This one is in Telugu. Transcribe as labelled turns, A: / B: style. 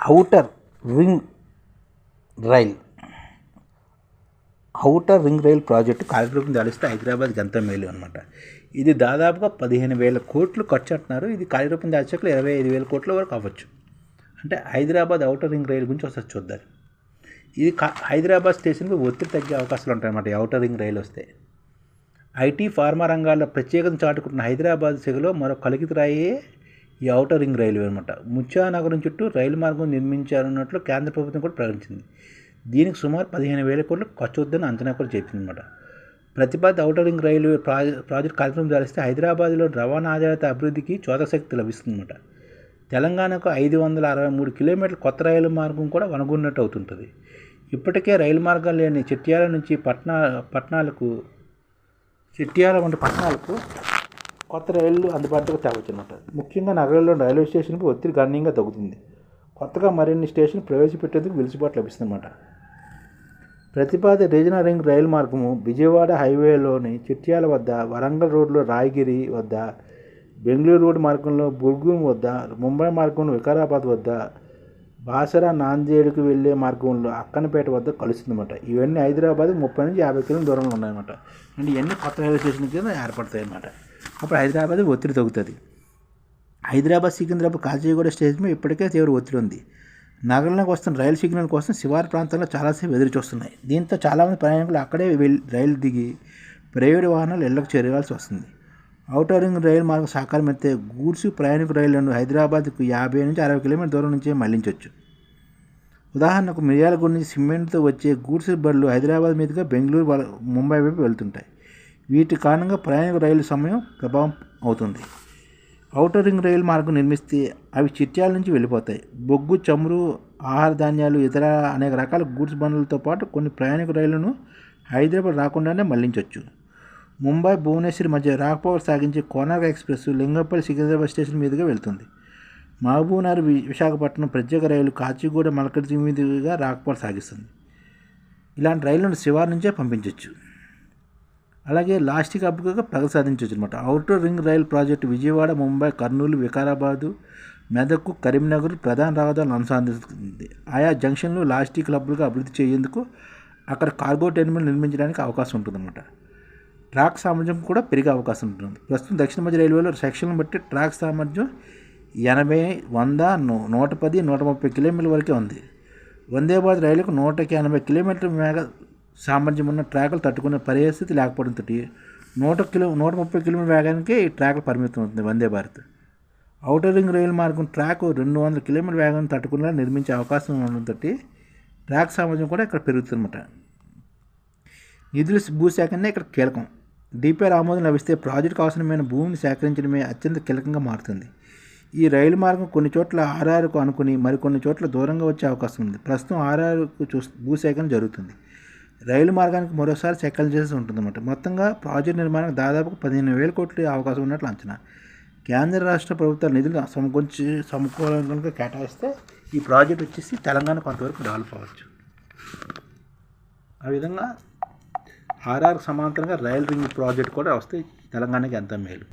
A: ఔటర్ రింగ్ రైల్ ప్రాజెక్టు కార్యరూపం దాలిస్తే హైదరాబాద్కి ఎంత మేలు అనమాట. ఇది దాదాపుగా 15,000 కోట్లు ఖర్చు అంటున్నారు. ఇది కార్యరూపం దాల్చాక 25,000 కోట్ల వరకు అవ్వచ్చు. అంటే హైదరాబాద్ ఔటర్ రింగ్ రైల్ గురించి ఒకసారి చూద్దాం. ఇది హైదరాబాద్ స్టేషన్కి ఒత్తిడి తగ్గే అవకాశాలు ఉంటాయన్నమాట. ఈ ఔటర్ రింగ్ రైలు వస్తే ఐటీ ఫార్మా రంగాల్లో ప్రత్యేకత చాటుకుంటున్న హైదరాబాద్ సెగలో మరో కలికితురాయే ఈ ఔటర్ రింగ్ రైల్వే అనమాట. ముత్యానగరం చుట్టూ రైలు మార్గం నిర్మించారన్నట్లు కేంద్ర ప్రభుత్వం కూడా ప్రకటించింది. దీనికి సుమారు 15,000 కోట్లు ఖర్చు అవుతుందని అంచనా కూడా చెప్పిందన్నమాట. ప్రతిపాదిత ఔటర్ రింగ్ రైలు ప్రాజెక్టు కార్యక్రమం జరిస్తే హైదరాబాద్లో రవాణా ఆధారిత అభివృద్ధికి చోదశక్తి లభిస్తుందన్నమాట. తెలంగాణకు 563 కిలోమీటర్ల కొత్త రైలు మార్గం కూడా వనగొన్నట్టు అవుతుంటుంది. ఇప్పటికే రైలు మార్గం లేని చిట్యాల నుంచి పట్టణాలకు కొత్త రైళ్లు అందుబాటులోకి తేవచ్చన్నమాట. ముఖ్యంగా నగరంలోని రైల్వే స్టేషన్పై ఒత్తిడి గణనీయంగా తగ్గుతుంది. కొత్తగా మరిన్ని స్టేషన్లు ప్రవేశపెట్టేందుకు వెసులుబాటు లభిస్తుందన్నమాట. ప్రతిపాదిత రీజనల్ రింగ్ రైలు మార్గము విజయవాడ హైవేలోని చిట్యాల వద్ద, వరంగల్ రోడ్లో రాయగిరి వద్ద, బెంగళూరు రోడ్డు మార్గంలో బుర్గూం వద్ద, ముంబై మార్గంలో వికారాబాద్ వద్ద, బాసరా నాందేడ్కు వెళ్లే మార్గంలో అక్కన్నపేట వద్ద కలుస్తుందన్నమాట. ఇవన్నీ హైదరాబాద్ 30 నుంచి 50 కిలోమీటర్ల దూరంలో ఉన్నాయన్నమాట. అంటే ఇవన్నీ కొత్త రైల్వే స్టేషన్ కింద ఏర్పడతాయి అన్నమాట. అప్పుడు హైదరాబాద్ ఒత్తిడి తగ్గుతుంది. హైదరాబాద్ సికింద్రాబాద్ కాచిగూడ స్టేషన్ ఇప్పటికే తీవ్ర ఒత్తిడి ఉంది. నగరంలోకి వస్తున్న రైలు సిగ్నల్ కోసం శివారు ప్రాంతాల్లో చాలాసేపు ఎదురు చూస్తున్నాయి. దీంతో చాలామంది ప్రయాణికులు అక్కడే రైలు దిగి ప్రైవేటు వాహనాలు ఇళ్లకు చేరవలసి వస్తుంది. ఔటర్ రింగ్ రైలు మార్గం సాకారమైతే గూడ్స్ ప్రయాణిక రైళ్లను హైదరాబాద్కు 50 నుంచి 60 కిలోమీటర్ల దూరం నుంచే మళ్లించవచ్చు. ఉదాహరణకు మిర్యాలగూడ నుంచి సిమెంట్తో వచ్చే గూడ్స్ బళ్ళు హైదరాబాద్ మీదుగా బెంగళూరు, ముంబై వైపు వెళ్తుంటాయి. వీటి కారణంగా ప్రయాణిక రైలు సమయం ప్రభావం అవుతుంది. ఔటర్ రింగ్ రైలు మార్గం నిర్మిస్తే అవి చిట్యాల నుంచి వెళ్ళిపోతాయి. బొగ్గు, చమురు, ఆహార ధాన్యాలు, ఇతర అనేక రకాల గూడ్స్ బండ్లతో పాటు కొన్ని ప్రయాణిక రైళ్లను హైదరాబాద్ రాకుండానే మళ్లించవచ్చు. ముంబై, భువనేశ్వర్ మధ్య రాకపోకలు సాగించే కోనార్క్ ఎక్స్ప్రెస్ లింగంపల్లి సికింద్రాబాద్ స్టేషన్ మీదుగా వెళ్తుంది. మహబూబ్నగర్, విశాఖపట్నం ప్రత్యేక రైలు కాచిగూడ, మల్కజ్గిరి మీదుగా రాకపోకలు సాగిస్తుంది. ఇలాంటి రైళ్లను శివారు నుంచే పంపించవచ్చు. అలాగే లాస్టిక్ హబ్గా ప్రగతి సాధించవచ్చు అనమాట. Outer ring rail project Vijayawada, Mumbai, Kurnool, Vikarabad, Medak, Karimnagar ప్రధాన రహదారులను అనుసంధానిస్తుంది. ఆయా జంక్షన్లు లాస్టిక్ హబ్లుగా అభివృద్ధి చేయేందుకు అక్కడ కార్గో టెర్మినల్ నిర్మించడానికి అవకాశం ఉంటుందన్నమాట. ట్రాక్ సామర్థ్యం కూడా పెరిగే అవకాశం ఉంటుంది. ప్రస్తుతం దక్షిణ మధ్య రైల్వేలో సెక్షన్లను బట్టి ట్రాక్ సామర్థ్యం 80, 100, 110, 130 కిలోమీటర్ల వరకే ఉంది. వందే భారత్ రైలుకు 180 కిలోమీటర్ల వేగ సామర్థ్యం ఉన్న ట్రాకులు తట్టుకునే పరిస్థితి లేకపోవడంతో 130 కిలోమీటర్ల వేగానికే ఈ ట్రాక్లు పరిమితం అవుతుంది వందే భారత్. ఔటర్ రింగ్ రైలు మార్గం ట్రాక్ 200 కిలోమీటర్ల వేగాన్ని తట్టుకునేలా నిర్మించే అవకాశం ఉండడంతో ట్రాక్ సామర్థ్యం కూడా ఇక్కడ పెరుగుతుందన్నమాట. నిధుల భూసేకరణ ఇక్కడ కీలకం. డిపిఆర్ ఆమోదం లభిస్తే ప్రాజెక్టుకు అవసరమైన భూమిని సేకరించడమే అత్యంత కీలకంగా మారుతుంది. ఈ రైలు మార్గం కొన్ని చోట్ల ఆర్ఆర్కు అనుకుని మరికొన్ని చోట్ల దూరంగా వచ్చే అవకాశం ఉంది. ప్రస్తుతం ఆర్ఆర్కు భూసేకరణ జరుగుతుంది. రైలు మార్గానికి మరోసారి సేకరణ చేసి ఉంటుందన్నమాట. మొత్తంగా ప్రాజెక్టు నిర్మాణానికి దాదాపు 15,000 కోట్ల అవకాశం ఉన్నట్లు అంచనా. కేంద్ర రాష్ట్ర ప్రభుత్వాల నిధులు సమకూలంగా కేటాయిస్తే ఈ ప్రాజెక్ట్ వచ్చేసి తెలంగాణ కొంతవరకు డెవలప్ అవ్వచ్చు. ఆ విధంగా ఆర్ఆర్కు సమాంతరంగా రైల్ రింగ్ ప్రాజెక్ట్ కూడా వస్తే తెలంగాణకి ఎంత మేలు.